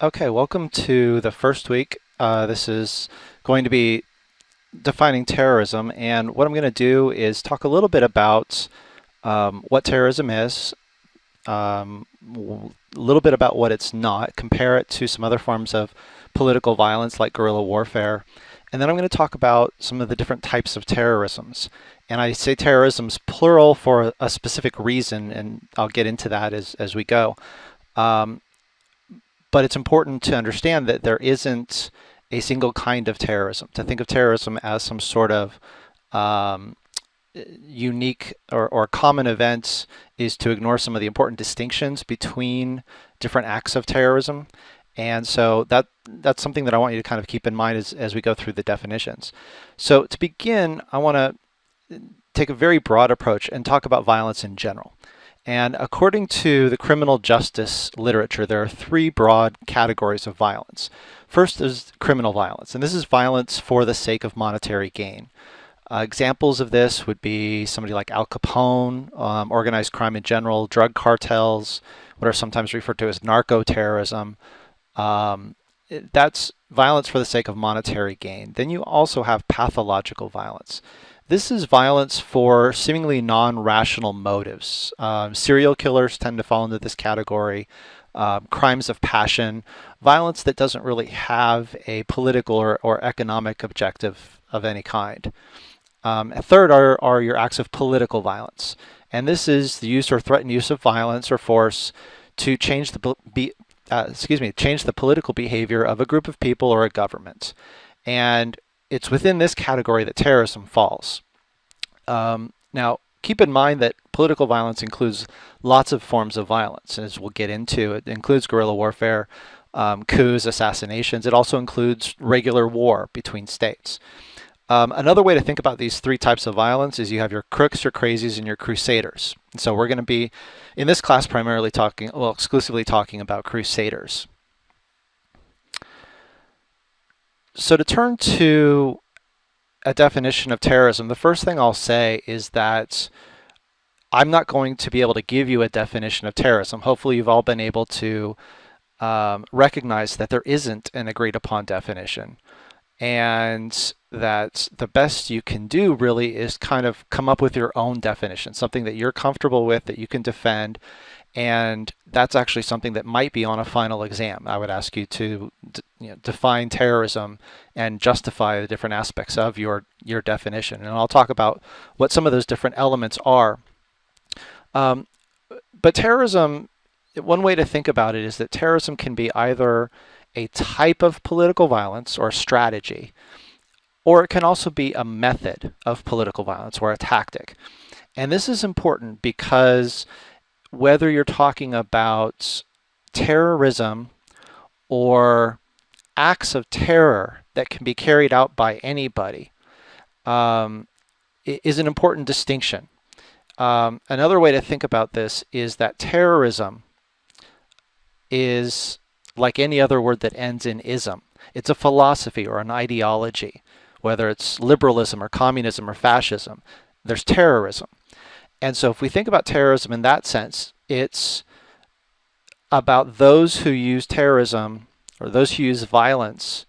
Okay, welcome to the first week. This is going to be defining terrorism, and what I'm going to do is talk a little bit about what terrorism is, a little bit about what it's not, compare it to some other forms of political violence like guerrilla warfare, and then I'm going to talk about some of the different types of terrorisms. And I say terrorisms plural for a specific reason, and I'll get into that as we go. Um, but it's important to understand that there isn't a single kind of terrorism. To think of terrorism as some sort of um, unique or common event is to ignore some of the important distinctions between different acts of terrorism. And so that's something that I want you to kind of keep in mind as we go through the definitions. So to begin, I want to take a very broad approach and talk about violence in general. And according to the criminal justice literature, there are three broad categories of violence. First is criminal violence, and this is violence for the sake of monetary gain. Examples of this would be somebody like Al Capone, organized crime in general, drug cartels, what are sometimes referred to as narco-terrorism. That's violence for the sake of monetary gain. Then you also have pathological violence. This is violence for seemingly non-rational motives. Serial killers tend to fall into this category. Crimes of passion, violence that doesn't really have a political or economic objective of any kind. Third are your acts of political violence. And this is the use or threatened use of violence or force to change change the political behavior of a group of people or a government. And it's within this category that terrorism falls. Now, keep in mind that political violence includes lots of forms of violence, as we'll get into. It includes guerrilla warfare, coups, assassinations. It also includes regular war between states. Another way to think about these three types of violence is you have your crooks, your crazies, and your crusaders. And so we're going to be, in this class, primarily talking, well, exclusively talking about crusaders. So to turn to a definition of terrorism, the first thing I'll say is that I'm not going to be able to give you a definition of terrorism. Hopefully you've all been able to recognize that there isn't an agreed upon definition, and that the best you can do really is kind of come up with your own definition, something that you're comfortable with, that you can defend. And that's actually something that might be on a final exam. I would ask you to define terrorism and justify the different aspects of your definition. And I'll talk about what some of those different elements are. But terrorism, one way to think about it is that terrorism can be either a type of political violence or a strategy, or it can also be a method of political violence or a tactic. And this is important because whether you're talking about terrorism or acts of terror that can be carried out by anybody is an important distinction. Another way to think about this is that terrorism is like any other word that ends in ism. It's a philosophy or an ideology, whether it's liberalism or communism or fascism. There's terrorism. And so if we think about terrorism in that sense, it's about those who use terrorism or those who use violence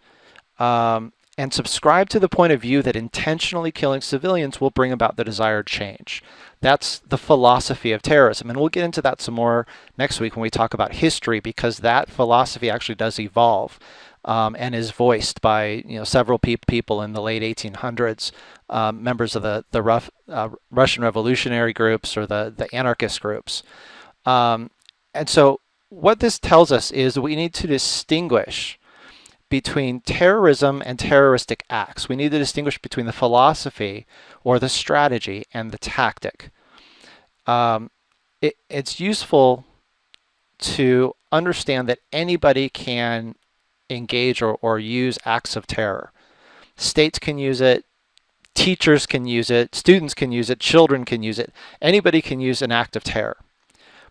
and subscribe to the point of view that intentionally killing civilians will bring about the desired change. That's the philosophy of terrorism. And we'll get into that some more next week when we talk about history, because that philosophy actually does evolve and is voiced by several people in the late 1800s, members of the Russian revolutionary groups or the anarchist groups. And so what this tells us is we need to distinguish between terrorism and terroristic acts. We need to distinguish between the philosophy or the strategy and the tactic. It's useful to understand that anybody can engage or use acts of terror. States can use it, teachers can use it, students can use it, children can use it. Anybody can use an act of terror.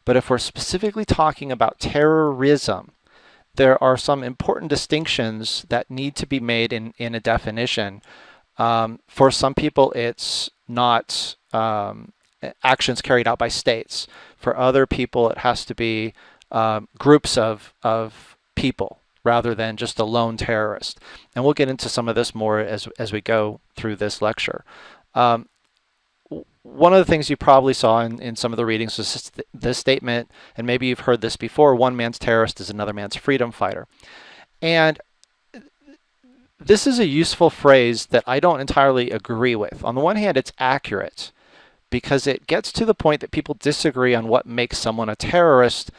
But if we're specifically talking about terrorism, there are some important distinctions that need to be made in a definition. For some people, it's not actions carried out by states. For other people, it has to be groups of people. rather than just a lone terrorist. And we'll get into some of this more as we go through this lecture. One of the things you probably saw in some of the readings was this statement, and maybe you've heard this before: one man's terrorist is another man's freedom fighter. And this is a useful phrase that I don't entirely agree with. On the one hand, it's accurate because it gets to the point that people disagree on what makes someone a terrorist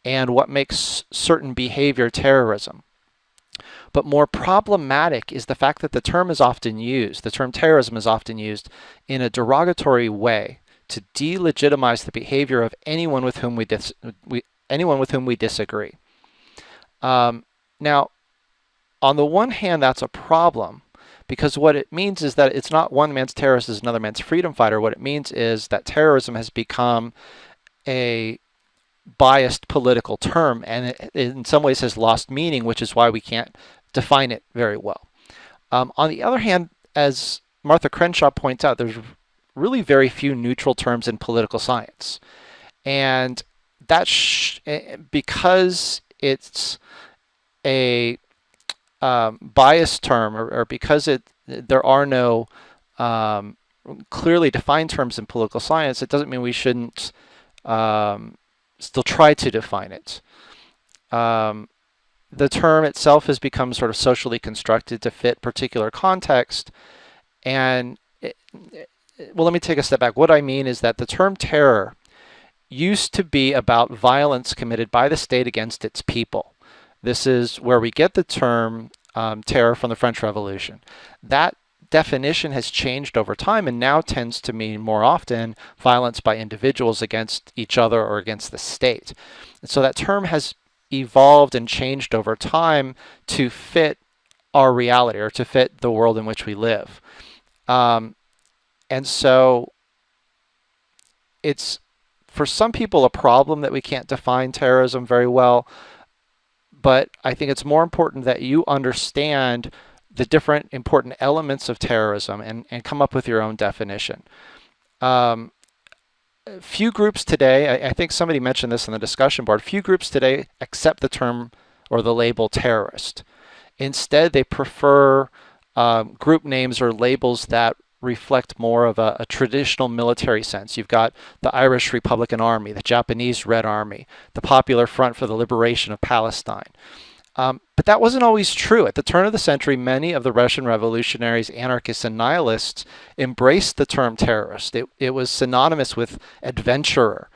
and what makes certain behavior terrorism. But more problematic is the fact that the term is often used, the term terrorism is often used in a derogatory way to delegitimize the behavior of anyone with whom we disagree. Now, on the one hand, that's a problem, because what it means is that it's not one man's terrorist is another man's freedom fighter. What it means is that terrorism has become a biased political term, and it in some ways has lost meaning, which is why we can't define it very well. On the other hand, as Martha Crenshaw points out, there's really very few neutral terms in political science. And that's because it's a biased term, or because there are no clearly defined terms in political science, it doesn't mean we shouldn't still try to define it. The term itself has become sort of socially constructed to fit particular context. And well, let me take a step back. What I mean is that the term terror used to be about violence committed by the state against its people. This is where we get the term terror from the French Revolution. That definition has changed over time and now tends to mean more often violence by individuals against each other or against the state. And so that term has evolved and changed over time to fit our reality, or to fit the world in which we live. And so it's, for some people, a problem that we can't define terrorism very well, but I think it's more important that you understand the different important elements of terrorism and come up with your own definition. Few groups today, I think somebody mentioned this in the discussion board, few groups today accept the term or the label terrorist. Instead, they prefer group names or labels that reflect more of a traditional military sense. You've got the Irish Republican Army, the Japanese Red Army, the Popular Front for the Liberation of Palestine. But that wasn't always true. At the turn of the century, many of the Russian revolutionaries, anarchists, and nihilists embraced the term terrorist. It was synonymous with adventurer.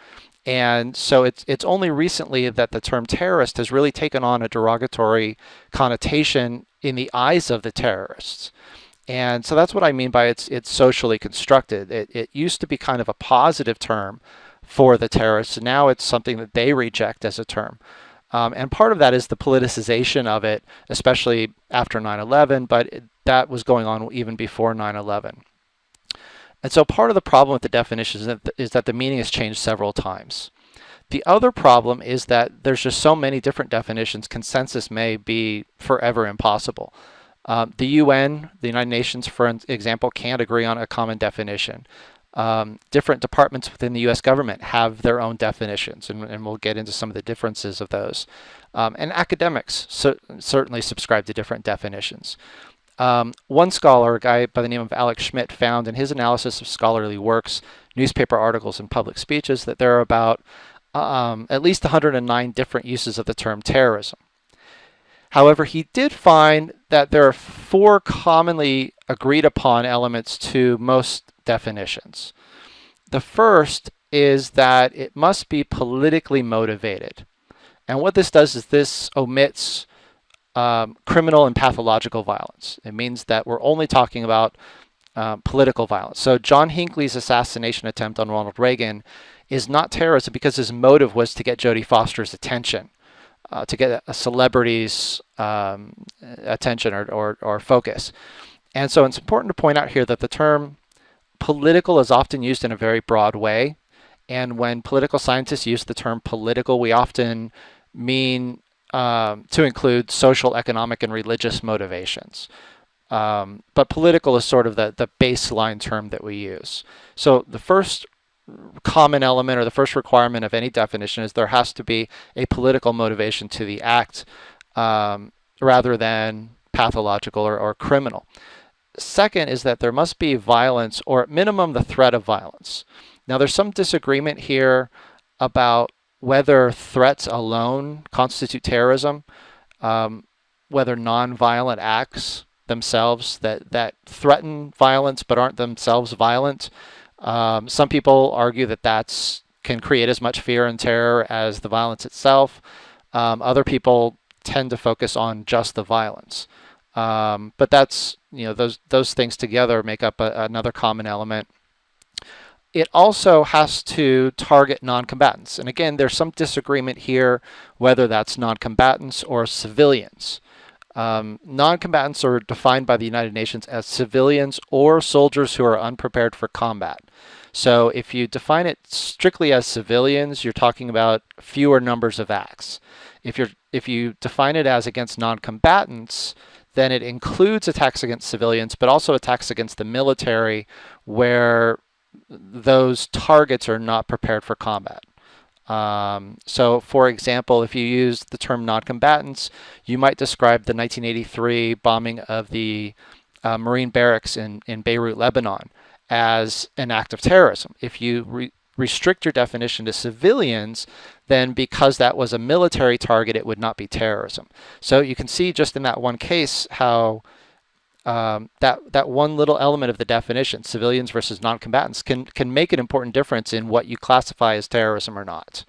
And so it's only recently that the term terrorist has really taken on a derogatory connotation in the eyes of the terrorists. And so that's what I mean by it's socially constructed. It used to be kind of a positive term for the terrorists, and now it's something that they reject as a term. And part of that is the politicization of it, especially after 9/11, but that was going on even before 9/11. And so part of the problem with the definition is that the meaning has changed several times. The other problem is that there's just so many different definitions, consensus may be forever impossible. The UN, the United Nations, for example, can't agree on a common definition. Different departments within the U.S. government have their own definitions, and we'll get into some of the differences of those. And academics certainly subscribe to different definitions. One scholar, a guy by the name of Alex Schmidt, found in his analysis of scholarly works, newspaper articles, and public speeches that there are about at least 109 different uses of the term terrorism. However, he did find that there are 4 commonly agreed upon elements to most definitions. The first is that it must be politically motivated. And what this does is this omits criminal and pathological violence. It means that we're only talking about political violence. So John Hinckley's assassination attempt on Ronald Reagan is not terrorism because his motive was to get Jodie Foster's attention. To get a celebrity's attention or focus. And so it's important to point out here that the term political is often used in a very broad way. And when political scientists use the term political, we often mean to include social, economic, and religious motivations. But political is sort of the baseline term that we use. So the first common element, or the first requirement of any definition, is there has to be a political motivation to the act. rather than pathological or criminal. Second is that there must be violence, or at minimum the threat of violence. Now there's some disagreement here about whether threats alone constitute terrorism, whether nonviolent acts themselves that threaten violence but aren't themselves violent. Some people argue that that's can create as much fear and terror as the violence itself. Other people tend to focus on just the violence. But that's, those things together make up another common element. It also has to target non-combatants. And again, there's some disagreement here whether that's non-combatants or civilians. Non-combatants are defined by the United Nations as civilians or soldiers who are unprepared for combat. So if you define it strictly as civilians, you're talking about fewer numbers of acts. If you define it as against non-combatants, then it includes attacks against civilians, but also attacks against the military where those targets are not prepared for combat. So for example, if you use the term non-combatants, you might describe the 1983 bombing of the Marine barracks in Beirut, Lebanon, as an act of terrorism. If you restrict your definition to civilians, then because that was a military target, it would not be terrorism. So you can see just in that one case how that one little element of the definition, civilians versus non-combatants, can make an important difference in what you classify as terrorism or not.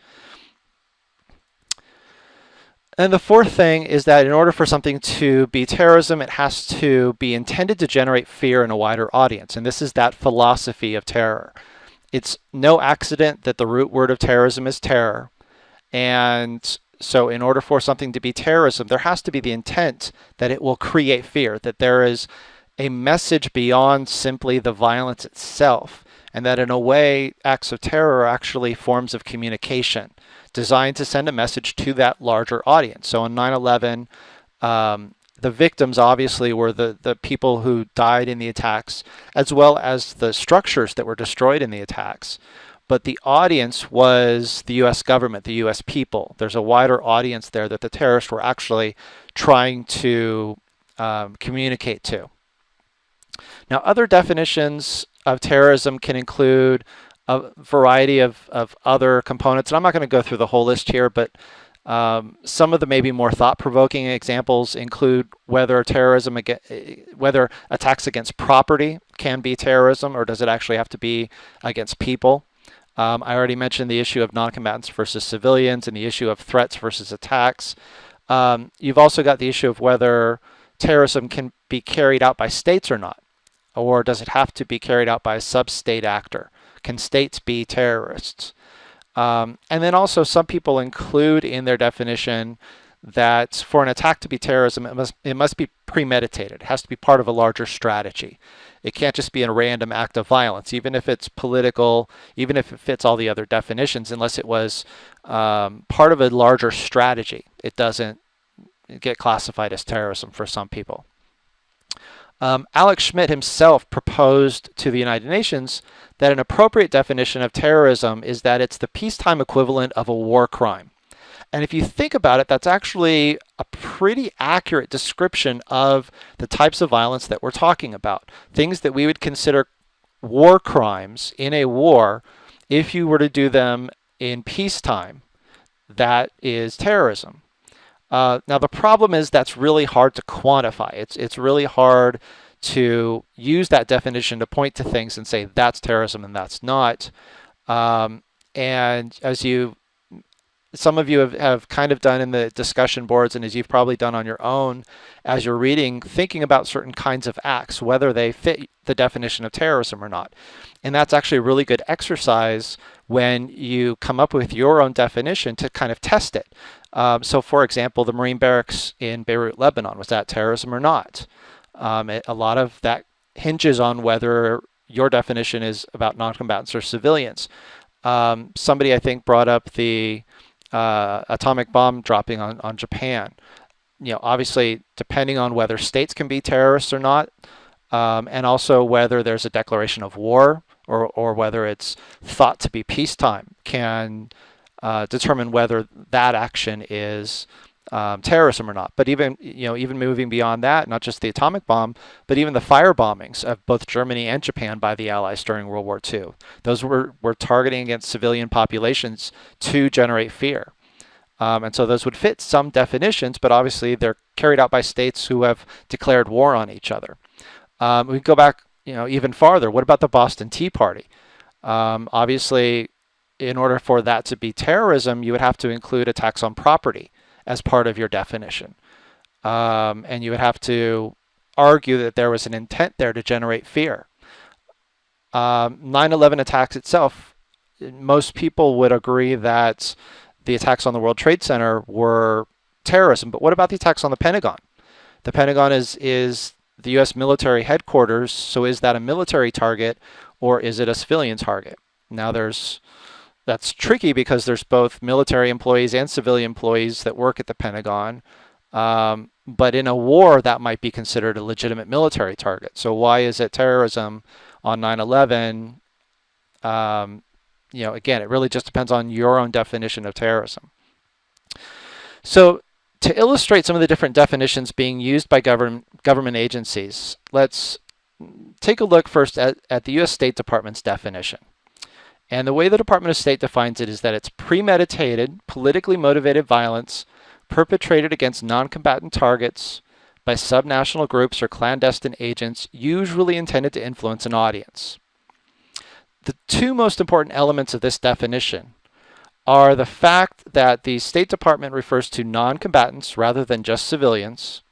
And the fourth thing is that in order for something to be terrorism, it has to be intended to generate fear in a wider audience. And this is that philosophy of terror. It's no accident that the root word of terrorism is terror. And so in order for something to be terrorism, there has to be the intent that it will create fear, that there is a message beyond simply the violence itself, and that in a way, acts of terror are actually forms of communication designed to send a message to that larger audience. So on 9/11, the victims obviously were the people who died in the attacks, as well as the structures that were destroyed in the attacks. But the audience was the U.S. government, the U.S. people. There's a wider audience there that the terrorists were actually trying to communicate to. Now, other definitions of terrorism can include a variety of other components. And I'm not going to go through the whole list here, but some of the maybe more thought-provoking examples include whether attacks against property can be terrorism, or does it actually have to be against people? I already mentioned the issue of non-combatants versus civilians and the issue of threats versus attacks. You've also got the issue of whether terrorism can be carried out by states or not, or does it have to be carried out by a sub-state actor? Can states be terrorists? And then also some people include in their definition that for an attack to be terrorism, it must be premeditated. It has to be part of a larger strategy. It can't just be a random act of violence, even if it's political, even if it fits all the other definitions, unless it was part of a larger strategy. It doesn't get classified as terrorism for some people. Alex Schmidt himself proposed to the United Nations that an appropriate definition of terrorism is that it's the peacetime equivalent of a war crime. And if you think about it, that's actually a pretty accurate description of the types of violence that we're talking about. Things that we would consider war crimes in a war, if you were to do them in peacetime, that is terrorism. Now the problem is that's really hard to quantify. It's really hard to use that definition to point to things and say that's terrorism and that's not. And as some of you have kind of done in the discussion boards, and as you've probably done on your own as you're reading, thinking about certain kinds of acts, whether they fit the definition of terrorism or not. And that's actually a really good exercise when you come up with your own definition to kind of test it. So for example, the Marine barracks in Beirut, Lebanon, was that terrorism or not? A lot of that hinges on whether your definition is about non-combatants or civilians. Somebody, I think, brought up the atomic bomb dropping on Japan. Obviously, depending on whether states can be terrorists or not, and also whether there's a declaration of war or whether it's thought to be peacetime, can determine whether that action is terrorism or not. But even even moving beyond that, not just the atomic bomb, but even the fire bombings of both Germany and Japan by the Allies during World War II. Those were targeting against civilian populations to generate fear. And so those would fit some definitions, but obviously they're carried out by states who have declared war on each other. We go back, even farther. What about the Boston Tea Party? Obviously, in order for that to be terrorism, you would have to include attacks on property as part of your definition. And you would have to argue that there was an intent there to generate fear. 9/11 attacks itself, most people would agree that the attacks on the World Trade Center were terrorism. But what about the attacks on the Pentagon? The Pentagon is the U.S. military headquarters, so is that a military target or is it a civilian target? Now that's tricky because there's both military employees and civilian employees that work at the Pentagon. But in a war, that might be considered a legitimate military target. So why is it terrorism on 9/11? Again, it really just depends on your own definition of terrorism. So to illustrate some of the different definitions being used by government agencies, let's take a look first at the U.S. State Department's definition. And the way the Department of State defines it is that it's premeditated, politically motivated violence perpetrated against non-combatant targets by subnational groups or clandestine agents, usually intended to influence an audience. The two most important elements of this definition are the fact that the State Department refers to non-combatants rather than just civilians.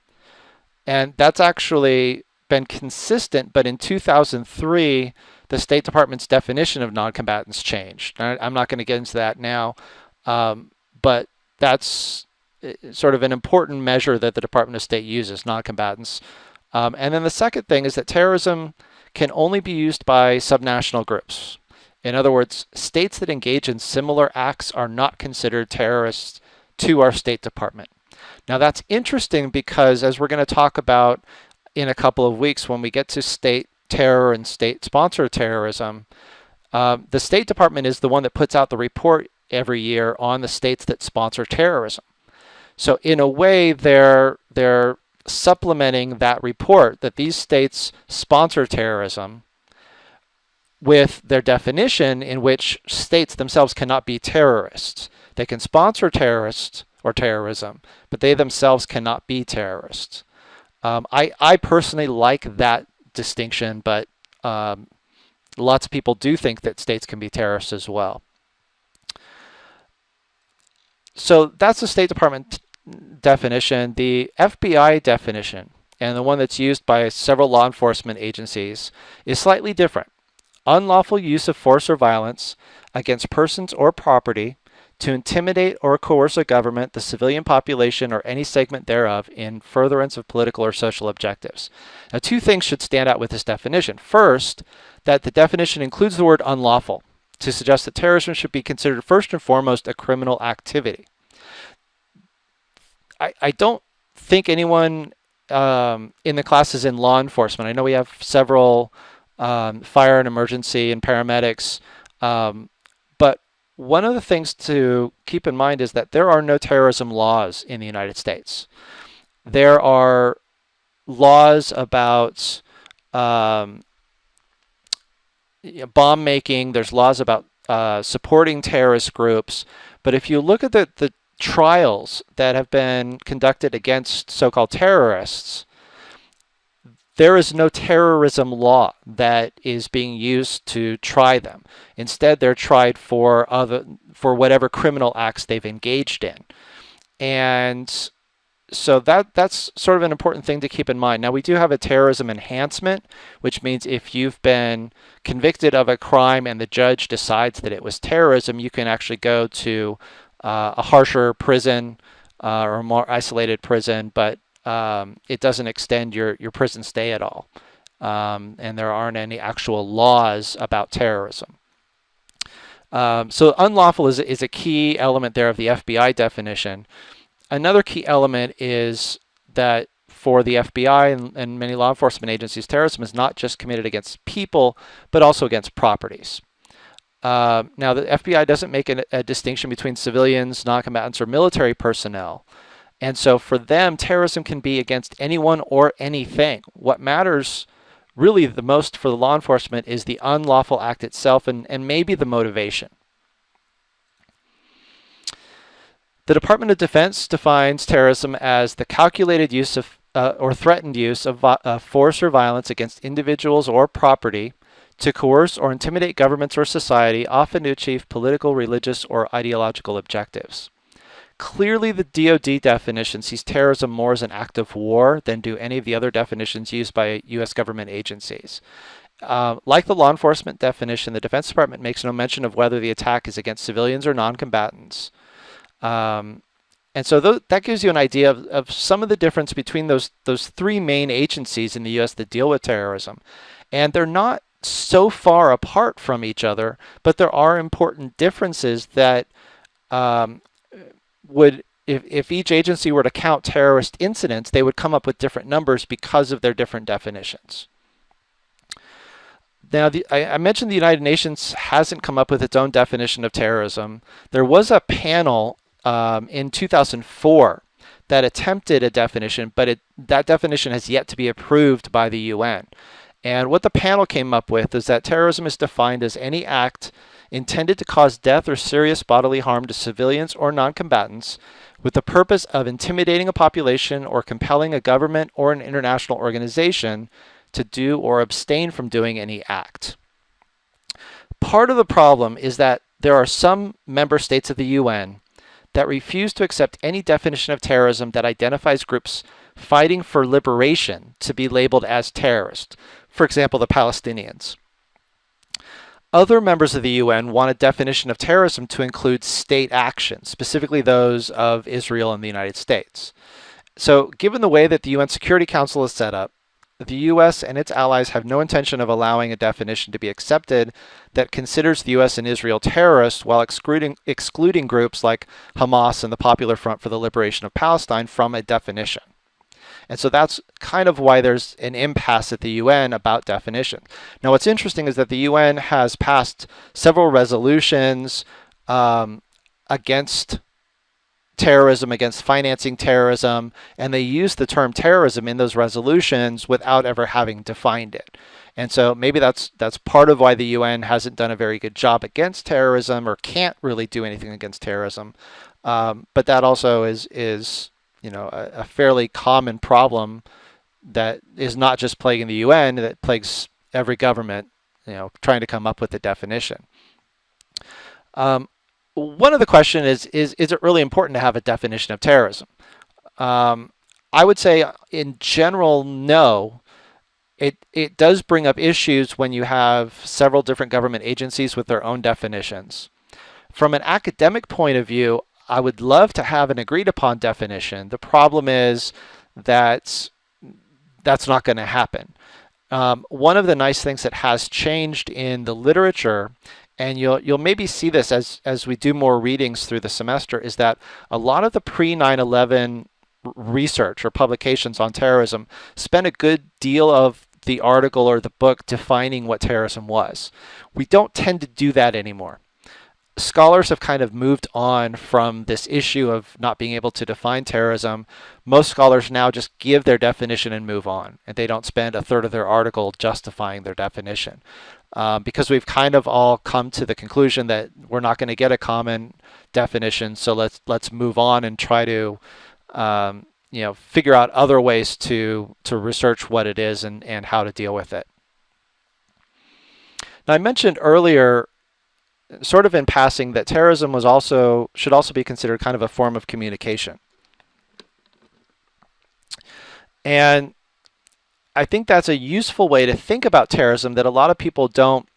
And that's actually been consistent, but in 2003, the State Department's definition of non-combatants changed. I'm not going to get into that now, but that's sort of an important measure that the Department of State uses, non-combatants. And then the second thing is that terrorism can only be used by subnational groups. In other words, states that engage in similar acts are not considered terrorists to our State Department. Now that's interesting because, as we're going to talk about in a couple of weeks when we get to state terror and state-sponsored terrorism, the State Department is the one that puts out the report every year on the states that sponsor terrorism. So in a way, they're supplementing that report that these states sponsor terrorism with their definition, in which states themselves cannot be terrorists. They can sponsor terrorists or terrorism, but they themselves cannot be terrorists. I personally like that distinction, but lots of people do think that states can be terrorists as well. So that's the State Department definition. The FBI definition, and the one that's used by several law enforcement agencies, is slightly different. Unlawful use of force or violence against persons or property to intimidate or coerce a government, the civilian population, or any segment thereof in furtherance of political or social objectives. Now, two things should stand out with this definition. First, that the definition includes the word unlawful to suggest that terrorism should be considered first and foremost a criminal activity. I don't think anyone in the classes in law enforcement, I know we have several fire and emergency and paramedics, but one of the things to keep in mind is that there are no terrorism laws in the United States. There are laws about bomb making, there's laws about supporting terrorist groups, but if you look at the trials that have been conducted against so-called terrorists, there is no terrorism law that is being used to try them. Instead, they're tried for whatever criminal acts they've engaged in. And so that's sort of an important thing to keep in mind. Now, we do have a terrorism enhancement, which means if you've been convicted of a crime and the judge decides that it was terrorism, you can actually go to a harsher prison or a more isolated prison, but it doesn't extend your prison stay at all. And there aren't any actual laws about terrorism. So unlawful is a key element there of the FBI definition. Another key element is that for the FBI and many law enforcement agencies, terrorism is not just committed against people, but also against properties. Now, the FBI doesn't make a distinction between civilians, non-combatants, or military personnel. And so for them, terrorism can be against anyone or anything. What matters really the most for the law enforcement is the unlawful act itself and maybe the motivation. The Department of Defense defines terrorism as the calculated use of or threatened use of force or violence against individuals or property to coerce or intimidate governments or society, often to achieve political, religious, or ideological objectives. Clearly, the DoD definition sees terrorism more as an act of war than do any of the other definitions used by U.S. government agencies. Like the law enforcement definition, the Defense Department makes no mention of whether the attack is against civilians or non-combatants. And so that gives you an idea of some of the difference between those three main agencies in the U.S. that deal with terrorism. And they're not so far apart from each other, but there are important differences that would, if each agency were to count terrorist incidents, they would come up with different numbers because of their different definitions. Now, I mentioned the United Nations hasn't come up with its own definition of terrorism. There was a panel in 2004 that attempted a definition, but that definition has yet to be approved by the UN. And what the panel came up with is that terrorism is defined as any act intended to cause death or serious bodily harm to civilians or non-combatants with the purpose of intimidating a population or compelling a government or an international organization to do or abstain from doing any act. Part of the problem is that there are some member states of the UN that refuse to accept any definition of terrorism that identifies groups fighting for liberation to be labeled as terrorist. For example, the Palestinians. Other members of the UN want a definition of terrorism to include state actions, specifically those of Israel and the United States. So given the way that the UN Security Council is set up, the US and its allies have no intention of allowing a definition to be accepted that considers the US and Israel terrorists while excluding groups like Hamas and the Popular Front for the Liberation of Palestine from a definition. And so that's kind of why there's an impasse at the UN about definition. Now, what's interesting is that the UN has passed several resolutions against terrorism, against financing terrorism, and they use the term terrorism in those resolutions without ever having defined it. And so maybe that's part of why the UN hasn't done a very good job against terrorism or can't really do anything against terrorism. But that also is a fairly common problem that is not just plaguing the UN, that plagues every government, trying to come up with a definition. One of the questions is it really important to have a definition of terrorism? I would say in general, no. It does bring up issues when you have several different government agencies with their own definitions. From an academic point of view, I would love to have an agreed upon definition. The problem is that that's not going to happen. One of the nice things that has changed in the literature, and you'll maybe see this as we do more readings through the semester, is that a lot of the pre-9/11 research or publications on terrorism spent a good deal of the article or the book defining what terrorism was. We don't tend to do that anymore. Scholars have kind of moved on from this issue of not being able to define terrorism. Most scholars now just give their definition and move on, and they don't spend a third of their article justifying their definition. Because we've kind of all come to the conclusion that we're not going to get a common definition, so let's move on and try to figure out other ways to research what it is and how to deal with it. Now, I mentioned earlier, sort of in passing, that terrorism should also be considered kind of a form of communication. And I think that's a useful way to think about terrorism that a lot of people don't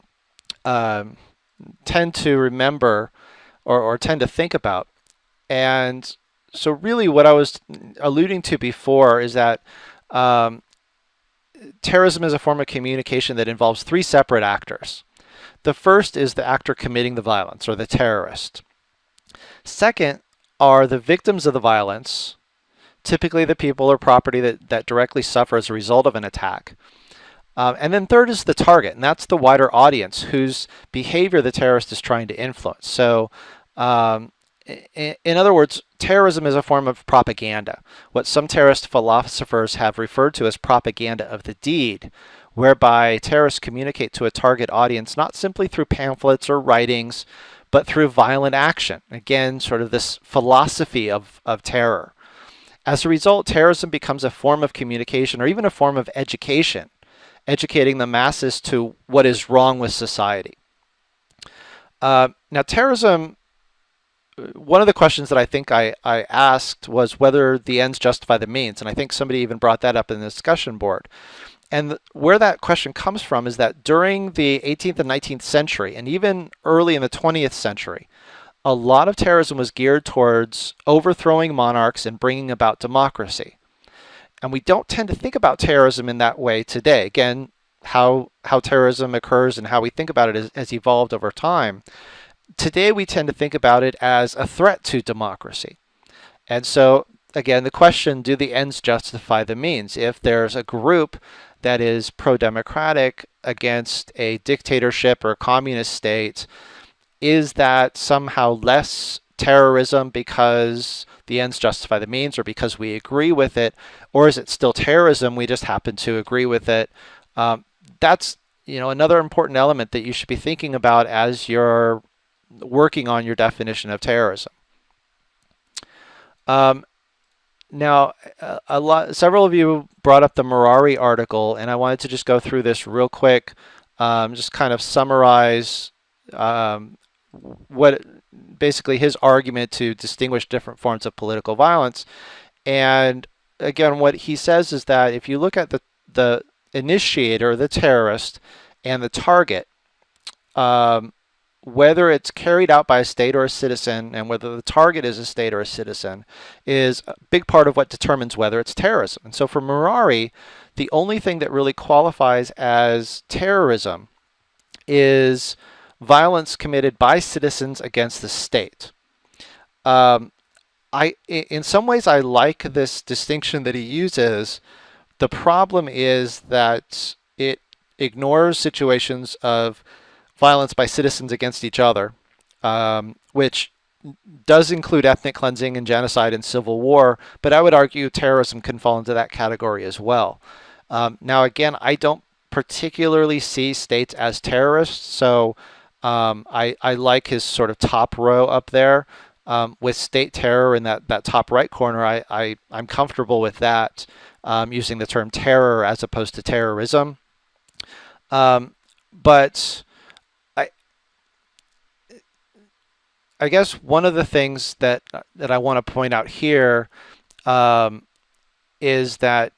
tend to remember or tend to think about. And so really what I was alluding to before is that terrorism is a form of communication that involves three separate actors. The first is the actor committing the violence, or the terrorist. Second are the victims of the violence, typically the people or property that directly suffer as a result of an attack. And then third is the target, and that's the wider audience whose behavior the terrorist is trying to influence. So In other words, terrorism is a form of propaganda, what some terrorist philosophers have referred to as propaganda of the deed, whereby terrorists communicate to a target audience not simply through pamphlets or writings, but through violent action. Again, sort of this philosophy of terror. As a result, terrorism becomes a form of communication or even a form of education, educating the masses to what is wrong with society. Now, terrorism, one of the questions that I think I asked was whether the ends justify the means, and I think somebody even brought that up in the discussion board. And where that question comes from is that during the 18th and 19th century, and even early in the 20th century, a lot of terrorism was geared towards overthrowing monarchs and bringing about democracy. And we don't tend to think about terrorism in that way today. Again, how terrorism occurs and how we think about it has evolved over time. Today we tend to think about it as a threat to democracy. And so, again, the question, do the ends justify the means? If there's a group that is pro-democratic against a dictatorship or a communist state, is that somehow less terrorism because the ends justify the means or because we agree with it? Or is it still terrorism, we just happen to agree with it? That's another important element that you should be thinking about as you're working on your definition of terrorism. Now, several of you brought up the Murari article, and I wanted to just go through this real quick, just kind of summarize what basically his argument to distinguish different forms of political violence. And again, what he says is that if you look at the initiator, the terrorist, and the target, whether it's carried out by a state or a citizen, and whether the target is a state or a citizen, is a big part of what determines whether it's terrorism. And so for Murari, the only thing that really qualifies as terrorism is violence committed by citizens against the state. In some ways, I like this distinction that he uses. The problem is that it ignores situations of violence by citizens against each other, which does include ethnic cleansing and genocide and civil war, but I would argue terrorism can fall into that category as well. Now, again, I don't particularly see states as terrorists, so I like his sort of top row up there. With state terror in that top right corner, I'm comfortable with that, using the term terror as opposed to terrorism. But I guess one of the things that I want to point out here is that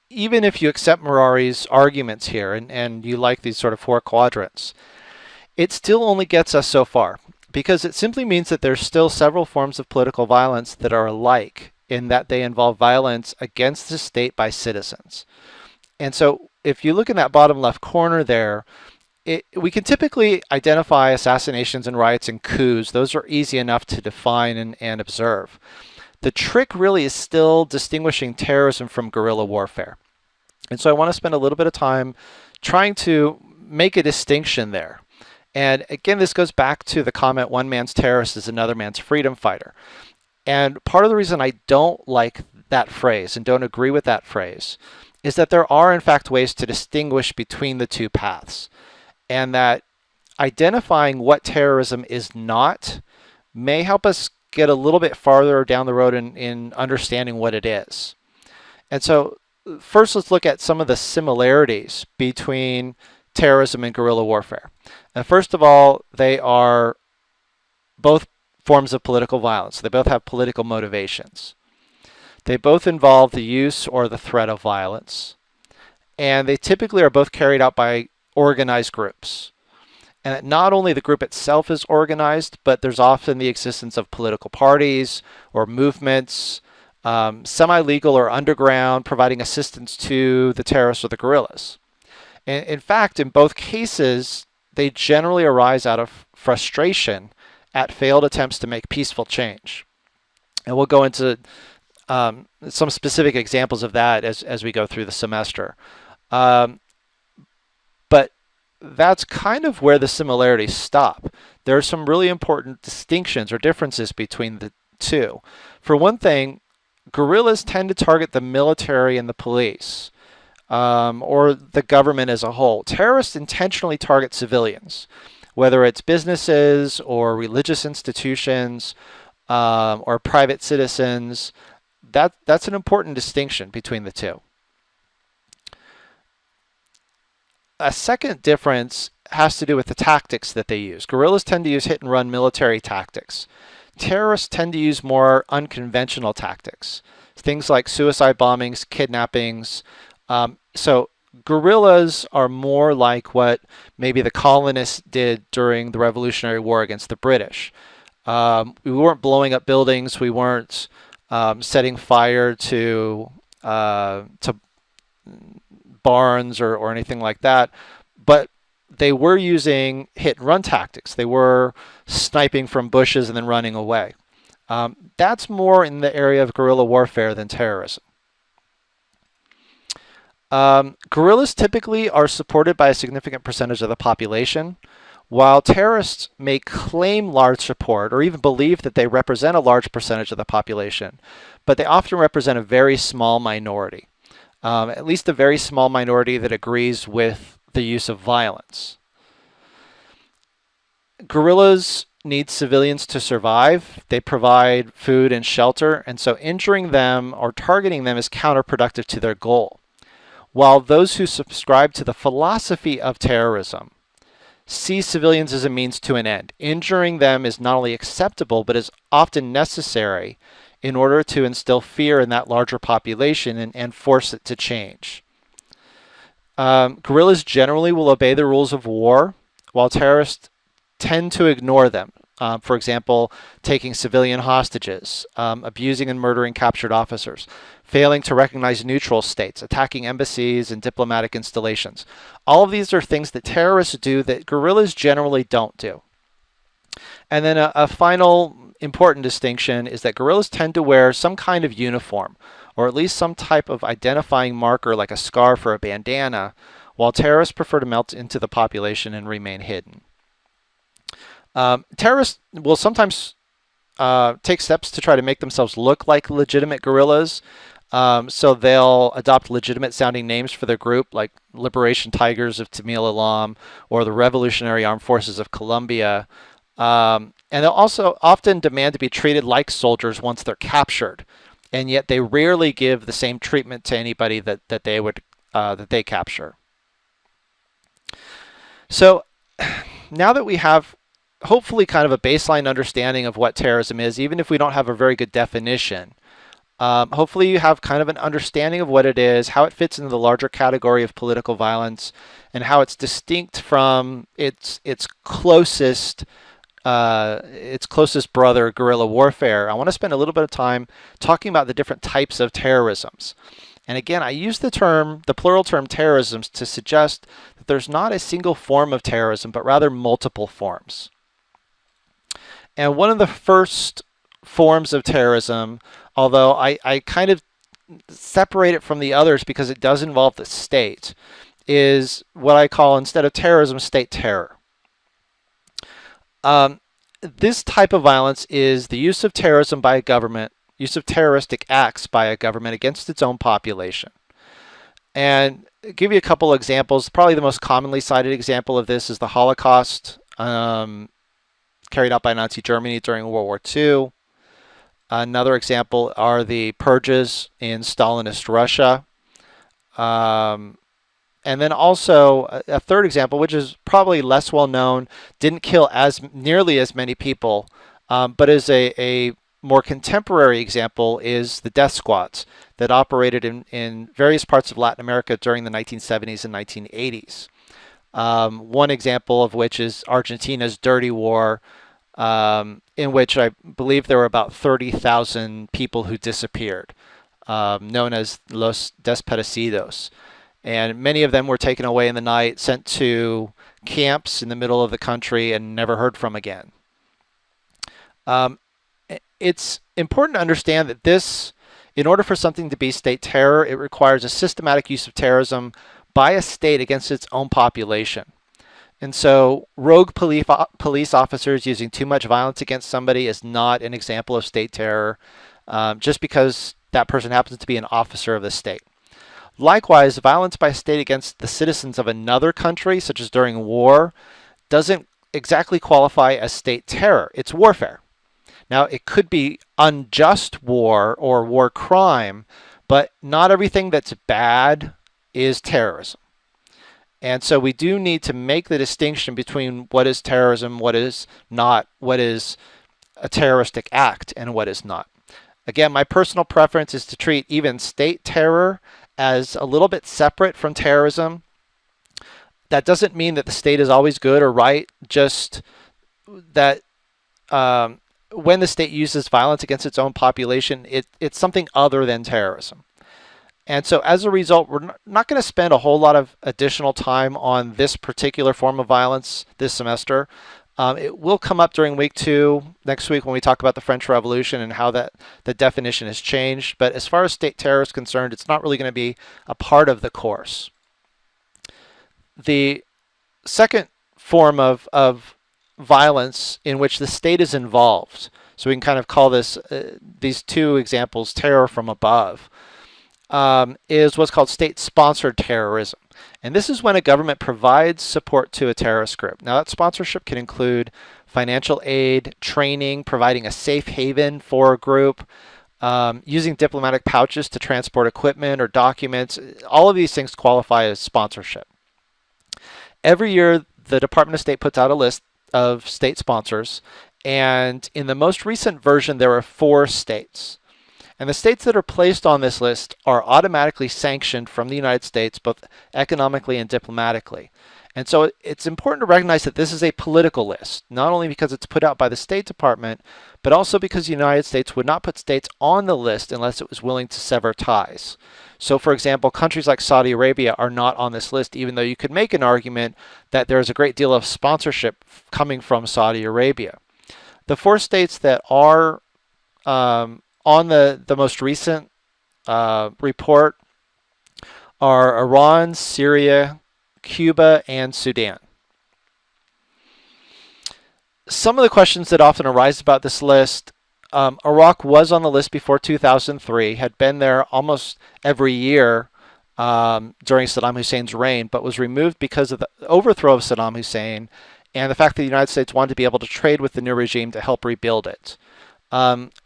even if you accept Murari's arguments here and you like these sort of four quadrants, it still only gets us so far, because it simply means that there's still several forms of political violence that are alike in that they involve violence against the state by citizens. And so if you look in that bottom left corner there, we can typically identify assassinations and riots and coups. Those are easy enough to define and observe. The trick really is still distinguishing terrorism from guerrilla warfare. And so I want to spend a little bit of time trying to make a distinction there. And again, this goes back to the comment, one man's terrorist is another man's freedom fighter. And part of the reason I don't like that phrase and don't agree with that phrase is that there are, in fact, ways to distinguish between the two paths. And that identifying what terrorism is not may help us get a little bit farther down the road in understanding what it is. And so first, let's look at some of the similarities between terrorism and guerrilla warfare. And first of all, they are both forms of political violence. They both have political motivations. They both involve the use or the threat of violence. And they typically are both carried out by organized groups. And not only the group itself is organized, but there's often the existence of political parties or movements, semi-legal or underground, providing assistance to the terrorists or the guerrillas. And in fact, in both cases, they generally arise out of frustration at failed attempts to make peaceful change. And we'll go into some specific examples of that as we go through the semester. But that's kind of where the similarities stop. There are some really important distinctions or differences between the two. For one thing, guerrillas tend to target the military and the police, or the government as a whole. Terrorists intentionally target civilians, whether it's businesses or religious institutions, or private citizens. That's an important distinction between the two. A second difference has to do with the tactics that they use. Guerrillas tend to use hit and run military tactics. Terrorists tend to use more unconventional tactics, things like suicide bombings, kidnappings. So guerrillas are more like what maybe the colonists did during the Revolutionary War against the British. We weren't blowing up buildings. We weren't setting fire to barns or anything like that, but they were using hit and run tactics. They were sniping from bushes and then running away. That's more in the area of guerrilla warfare than terrorism. Guerrillas typically are supported by a significant percentage of the population, while terrorists may claim large support or even believe that they represent a large percentage of the population, but they often represent a very small minority, at least a very small minority that agrees with the use of violence. Guerrillas need civilians to survive. They provide food and shelter, and so injuring them or targeting them is counterproductive to their goal. While those who subscribe to the philosophy of terrorism see civilians as a means to an end, injuring them is not only acceptable, but is often necessary in order to instill fear in that larger population and force it to change. Guerrillas generally will obey the rules of war, while terrorists tend to ignore them. For example, taking civilian hostages, abusing and murdering captured officers, failing to recognize neutral states, attacking embassies and diplomatic installations. All of these are things that terrorists do that guerrillas generally don't do. And then a final important distinction is that guerrillas tend to wear some kind of uniform, or at least some type of identifying marker like a scarf or a bandana, while terrorists prefer to melt into the population and remain hidden. Terrorists will sometimes take steps to try to make themselves look like legitimate guerrillas. So they'll adopt legitimate sounding names for their group, like Liberation Tigers of Tamil Alam or the Revolutionary Armed Forces of Colombia. And they'll also often demand to be treated like soldiers once they're captured. And yet they rarely give the same treatment to anybody that they capture. So now that we have hopefully kind of a baseline understanding of what terrorism is, even if we don't have a very good definition, hopefully you have kind of an understanding of what it is, how it fits into the larger category of political violence, and how it's distinct from its closest brother, guerrilla warfare. I want to spend a little bit of time talking about the different types of terrorisms. And again, I use the plural term terrorisms to suggest that there's not a single form of terrorism, but rather multiple forms. And one of the first forms of terrorism, although I kind of separate it from the others because it does involve the state, is what I call, instead of terrorism, state terror. This type of violence is the use of terrorism by a government, use of terroristic acts by a government against its own population. And I'll give you a couple examples. Probably the most commonly cited example of this is the Holocaust, carried out by Nazi Germany during World War II. Another example are the purges in Stalinist Russia. And then also a third example, which is probably less well known, didn't kill nearly as many people, but is a more contemporary example, is the death squads that operated in various parts of Latin America during the 1970s and 1980s. One example of which is Argentina's Dirty War, in which I believe there were about 30,000 people who disappeared, known as Los Desaparecidos. And many of them were taken away in the night, sent to camps in the middle of the country, and never heard from again. It's important to understand that in order for something to be state terror, it requires a systematic use of terrorism by a state against its own population. And so rogue police officers using too much violence against somebody is not an example of state terror, just because that person happens to be an officer of the state. Likewise, violence by a state against the citizens of another country, such as during war, doesn't exactly qualify as state terror. It's warfare. Now, it could be unjust war or war crime, but not everything that's bad is terrorism. And so we do need to make the distinction between what is terrorism, what is not, what is a terroristic act, and what is not. Again, my personal preference is to treat even state terror as a little bit separate from terrorism. That doesn't mean that the state is always good or right, just that when the state uses violence against its own population, it's something other than terrorism. And so as a result, we're not going to spend a whole lot of additional time on this particular form of violence this semester. It will come up during week 2 next week when we talk about the French Revolution and how the definition has changed. But as far as state terror is concerned, it's not really going to be a part of the course. The second form of violence in which the state is involved, so we can kind of call this these two examples terror from above, is what's called state-sponsored terrorism. And this is when a government provides support to a terrorist group. Now, that sponsorship can include financial aid, training, providing a safe haven for a group, using diplomatic pouches to transport equipment or documents. All of these things qualify as sponsorship. Every year, the Department of State puts out a list of state sponsors, and in the most recent version, there are 4 states. And the states that are placed on this list are automatically sanctioned from the United States, both economically and diplomatically. And so it's important to recognize that this is a political list, not only because it's put out by the State Department, but also because the United States would not put states on the list unless it was willing to sever ties. So, for example, countries like Saudi Arabia are not on this list, even though you could make an argument that there is a great deal of sponsorship coming from Saudi Arabia. The 4 states that are on the most recent report are Iran, Syria, Cuba, and Sudan. Some of the questions that often arise about this list, Iraq was on the list before 2003, had been there almost every year during Saddam Hussein's reign, but was removed because of the overthrow of Saddam Hussein and the fact that the United States wanted to be able to trade with the new regime to help rebuild it.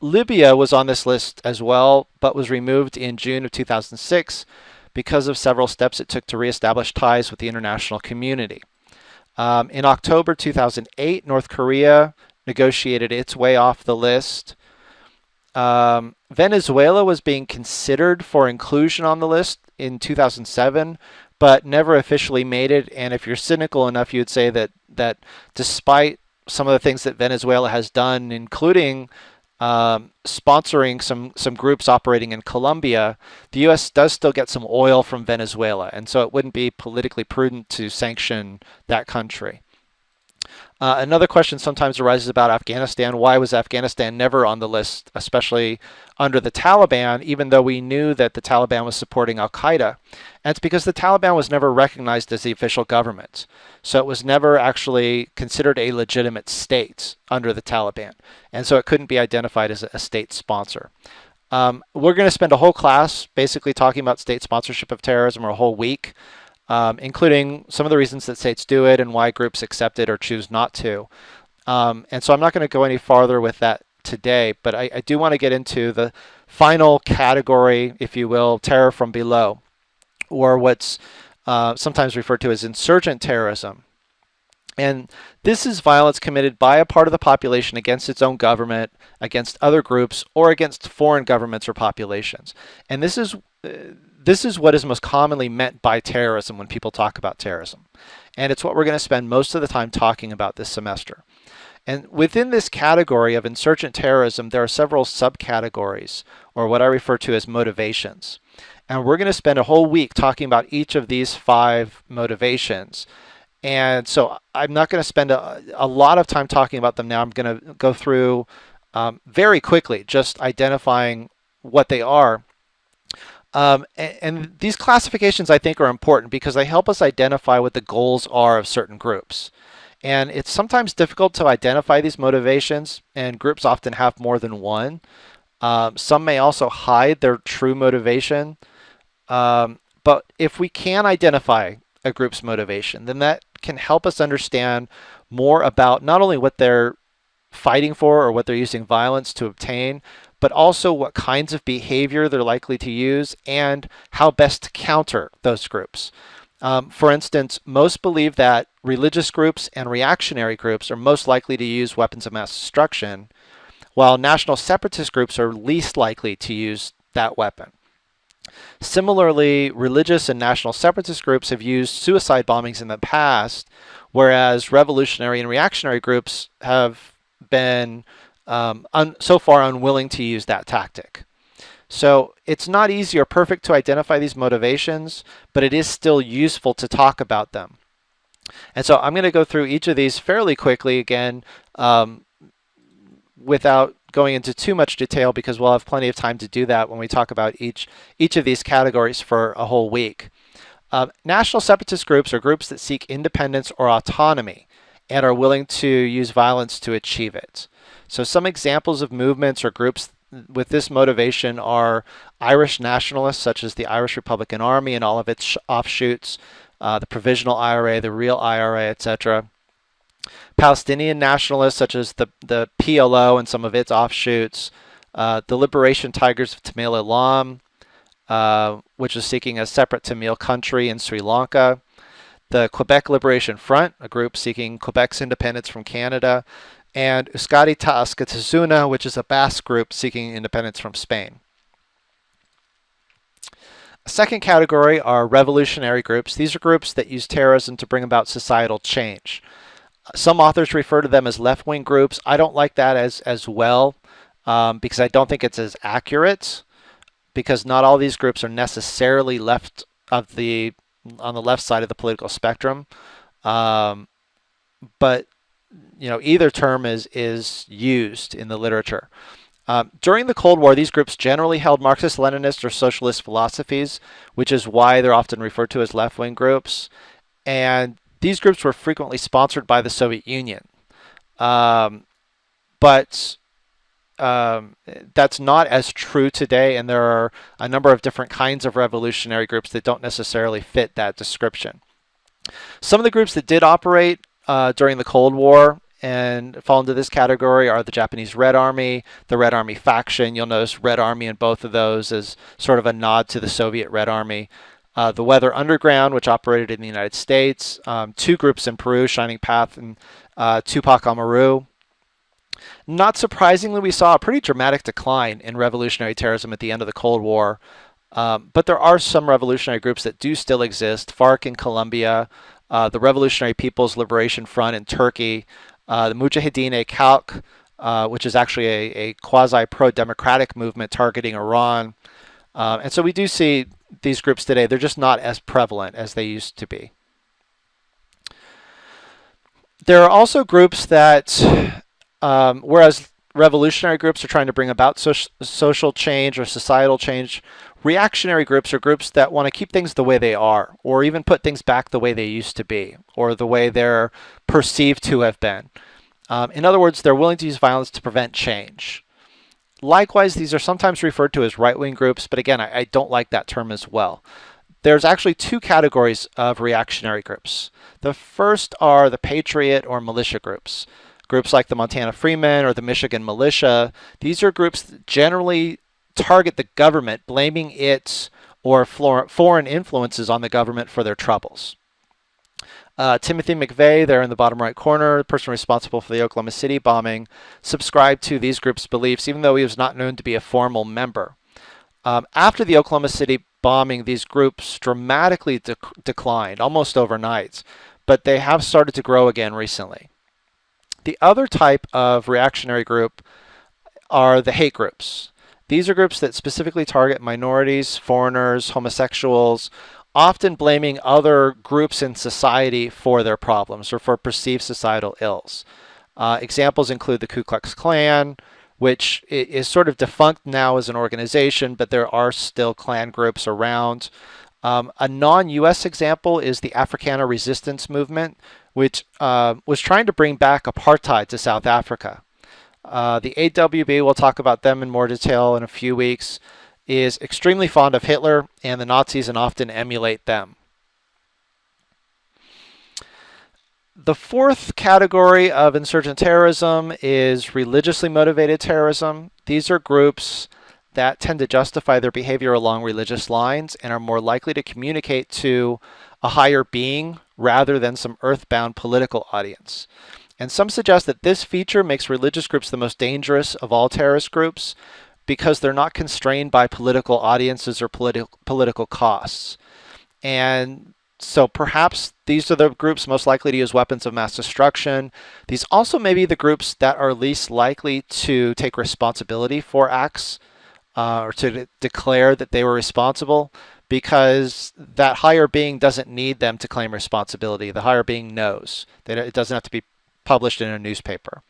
Libya was on this list as well, but was removed in June of 2006 because of several steps it took to reestablish ties with the international community. In October 2008, North Korea negotiated its way off the list. Venezuela was being considered for inclusion on the list in 2007, but never officially made it. And if you're cynical enough, you would say that despite some of the things that Venezuela has done, including sponsoring some groups operating in Colombia, the U.S. does still get some oil from Venezuela, and so it wouldn't be politically prudent to sanction that country. Another question sometimes arises about Afghanistan. Why was Afghanistan never on the list, especially under the Taliban, even though we knew that the Taliban was supporting Al-Qaeda? And it's because the Taliban was never recognized as the official government. So it was never actually considered a legitimate state under the Taliban. And so it couldn't be identified as a state sponsor. We're going to spend a whole class basically talking about state sponsorship of terrorism, or a whole week, including some of the reasons that states do it and why groups accept it or choose not to. And so I'm not going to go any farther with that today, but I do want to get into the final category, if you will, terror from below, or what's sometimes referred to as insurgent terrorism. And this is violence committed by a part of the population against its own government, against other groups, or against foreign governments or populations. And this is what is most commonly meant by terrorism when people talk about terrorism. And it's what we're going to spend most of the time talking about this semester. And within this category of insurgent terrorism, there are several subcategories, or what I refer to as motivations. And we're going to spend a whole week talking about each of these 5 motivations. And so I'm not going to spend a lot of time talking about them now. I'm going to go through very quickly, just identifying what they are. And these classifications, I think, are important because they help us identify what the goals are of certain groups. And it's sometimes difficult to identify these motivations, and groups often have more than one. Some may also hide their true motivation. But if we can identify a group's motivation, then that can help us understand more about not only what they're fighting for or what they're using violence to obtain, but also what kinds of behavior they're likely to use and how best to counter those groups. For instance, most believe that religious groups and reactionary groups are most likely to use weapons of mass destruction, while national separatist groups are least likely to use that weapon. Similarly, religious and national separatist groups have used suicide bombings in the past, whereas revolutionary and reactionary groups have been so far unwilling to use that tactic. So it's not easy or perfect to identify these motivations, but it is still useful to talk about them. And so I'm going to go through each of these fairly quickly again, without going into too much detail, because we'll have plenty of time to do that when we talk about each of these categories for a whole week. National separatist groups are groups that seek independence or autonomy and are willing to use violence to achieve it. So some examples of movements or groups with this motivation are Irish nationalists, such as the Irish Republican Army and all of its offshoots, the Provisional IRA, the Real IRA, etc. Palestinian nationalists, such as the PLO and some of its offshoots, the Liberation Tigers of Tamil Islam, which is seeking a separate Tamil country in Sri Lanka, the Quebec Liberation Front, a group seeking Quebec's independence from Canada, and Euskadi Askatasuna, which is a Basque group seeking independence from Spain. A second category are revolutionary groups. These are groups that use terrorism to bring about societal change. Some authors refer to them as left-wing groups. I don't like that as well, because I don't think it's as accurate, because not all these groups are necessarily on the left side of the political spectrum. But either term is used in the literature. During the Cold War, these groups generally held Marxist-Leninist or socialist philosophies, which is why they're often referred to as left-wing groups. And these groups were frequently sponsored by the Soviet Union. But that's not as true today, and there are a number of different kinds of revolutionary groups that don't necessarily fit that description. Some of the groups that did operate during the Cold War and fall into this category are the Japanese Red Army, the Red Army faction. You'll notice Red Army in both of those as sort of a nod to the Soviet Red Army. The Weather Underground, which operated in the United States. Two groups in Peru, Shining Path and Tupac Amaru. Not surprisingly, we saw a pretty dramatic decline in revolutionary terrorism at the end of the Cold War. But there are some revolutionary groups that do still exist. FARC in Colombia, the Revolutionary People's Liberation Front in Turkey, the Mujahideen-e-Khalq, which is actually a quasi-pro-democratic movement targeting Iran. And so we do see these groups today. They're just not as prevalent as they used to be. There are also groups that, whereas revolutionary groups are trying to bring about social change or societal change, reactionary groups are groups that want to keep things the way they are, or even put things back the way they used to be, or the way they're perceived to have been. In other words, they're willing to use violence to prevent change. Likewise, these are sometimes referred to as right-wing groups, but again, I don't like that term as well. There's actually two categories of reactionary groups. The first are the patriot or militia groups. Groups like the Montana Freemen or the Michigan Militia. These are groups that generally target the government, blaming it or foreign influences on the government for their troubles. Timothy McVeigh, there in the bottom right corner, the person responsible for the Oklahoma City bombing, subscribed to these groups' beliefs, even though he was not known to be a formal member. After the Oklahoma City bombing, these groups dramatically declined, almost overnight, but they have started to grow again recently. The other type of reactionary group are the hate groups. These are groups that specifically target minorities, foreigners, homosexuals, often blaming other groups in society for their problems or for perceived societal ills. Examples include the Ku Klux Klan, which is sort of defunct now as an organization, but there are still clan groups around. A non-U.S. example is the Afrikaner resistance movement, which was trying to bring back apartheid to South Africa. The AWB, we'll talk about them in more detail in a few weeks, is extremely fond of Hitler and the Nazis and often emulate them. The fourth category of insurgent terrorism is religiously motivated terrorism. These are groups that tend to justify their behavior along religious lines and are more likely to communicate to a higher being rather than some earthbound political audience. And some suggest that this feature makes religious groups the most dangerous of all terrorist groups because they're not constrained by political audiences or political costs. And so perhaps these are the groups most likely to use weapons of mass destruction. These also may be the groups that are least likely to take responsibility for acts or to declare that they were responsible, because that higher being doesn't need them to claim responsibility. The higher being knows that it doesn't have to be published in a newspaper.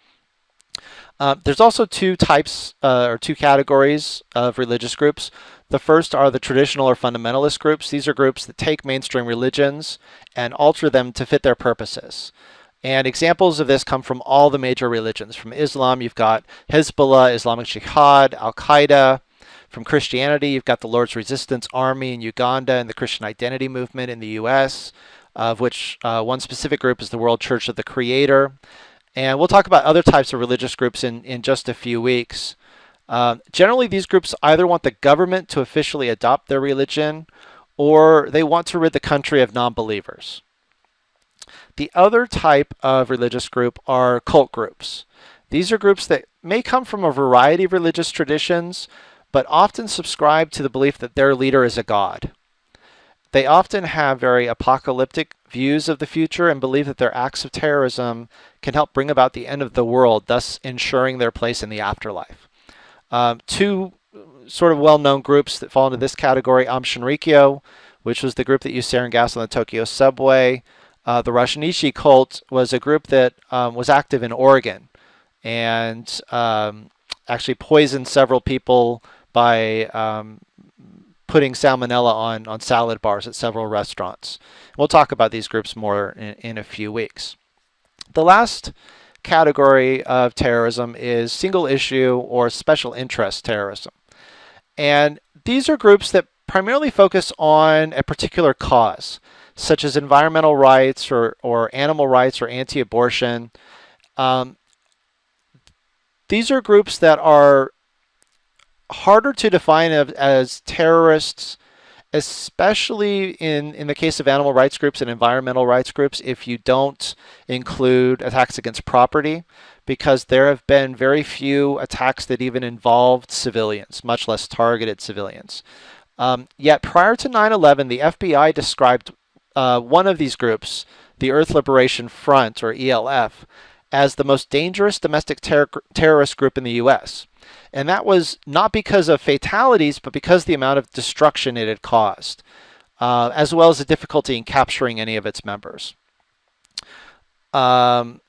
There's also two types or two categories of religious groups. The first are the traditional or fundamentalist groups. These are groups that take mainstream religions and alter them to fit their purposes. And examples of this come from all the major religions. From Islam, you've got Hezbollah, Islamic Jihad, Al-Qaeda. From Christianity, you've got the Lord's Resistance Army in Uganda and the Christian Identity Movement in the U.S., of which one specific group is the World Church of the Creator. And we'll talk about other types of religious groups in just a few weeks. Generally, these groups either want the government to officially adopt their religion, or they want to rid the country of non-believers. The other type of religious group are cult groups. These are groups that may come from a variety of religious traditions, but often subscribe to the belief that their leader is a god. They often have very apocalyptic views of the future and believe that their acts of terrorism can help bring about the end of the world, thus ensuring their place in the afterlife. Two sort of well-known groups that fall into this category: Aum Shinrikyo, which was the group that used sarin gas on the Tokyo subway. The Russianishi cult was a group that was active in Oregon and actually poisoned several people by putting salmonella on salad bars at several restaurants. We'll talk about these groups more in a few weeks. The last category of terrorism is single issue or special interest terrorism. And these are groups that primarily focus on a particular cause, such as environmental rights or animal rights or anti-abortion. These are groups that are harder to define as terrorists, especially in the case of animal rights groups and environmental rights groups, if you don't include attacks against property, because there have been very few attacks that even involved civilians, much less targeted civilians. Yet prior to 9/11, the FBI described one of these groups, the Earth Liberation Front, or ELF, as the most dangerous domestic terrorist group in the U.S. And that was not because of fatalities, but because of the amount of destruction it had caused, as well as the difficulty in capturing any of its members. Other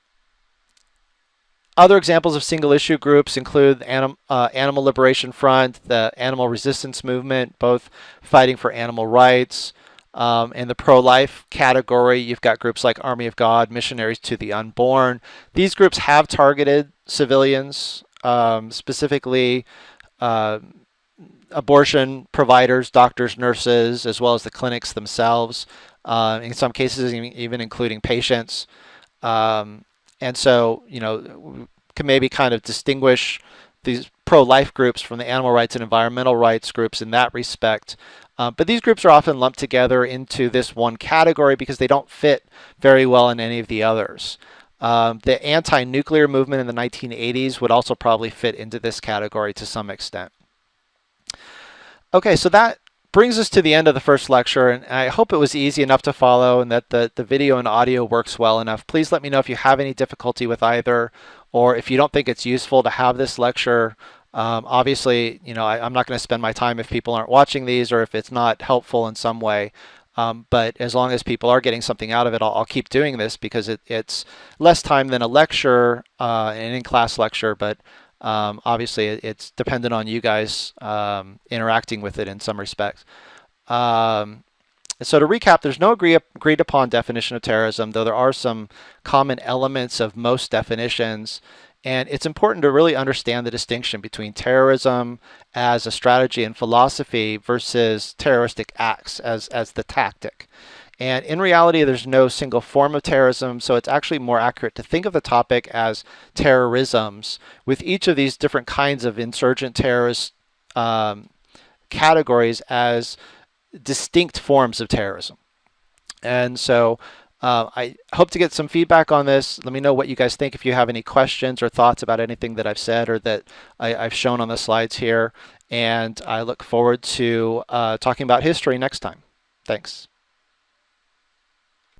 examples of single-issue groups include Animal Liberation Front, the Animal Resistance Movement, both fighting for animal rights. In the pro-life category, you've got groups like Army of God, Missionaries to the Unborn. These groups have targeted civilians, specifically abortion providers, doctors, nurses, as well as the clinics themselves, in some cases even including patients. And so, we can maybe kind of distinguish these pro-life groups from the animal rights and environmental rights groups in that respect. But these groups are often lumped together into this one category because they don't fit very well in any of the others. The anti-nuclear movement in the 1980s would also probably fit into this category to some extent. Okay, so that brings us to the end of the first lecture, and I hope it was easy enough to follow and that the video and audio works well enough. Please let me know if you have any difficulty with either, or if you don't think it's useful to have this lecture. Obviously, I'm not going to spend my time if people aren't watching these or if it's not helpful in some way. But as long as people are getting something out of it, I'll keep doing this because it's less time than a lecture, an in-class lecture, but Obviously, it's dependent on you guys interacting with it in some respects. Um, so to recap, there's no agreed upon definition of terrorism, though there are some common elements of most definitions. And it's important to really understand the distinction between terrorism as a strategy and philosophy versus terroristic acts as the tactic. And in reality, there's no single form of terrorism, so it's actually more accurate to think of the topic as terrorisms, with each of these different kinds of insurgent terrorist categories as distinct forms of terrorism. And so I hope to get some feedback on this. Let me know what you guys think if you have any questions or thoughts about anything that I've said or that I've shown on the slides here. And I look forward to talking about history next time. Thanks.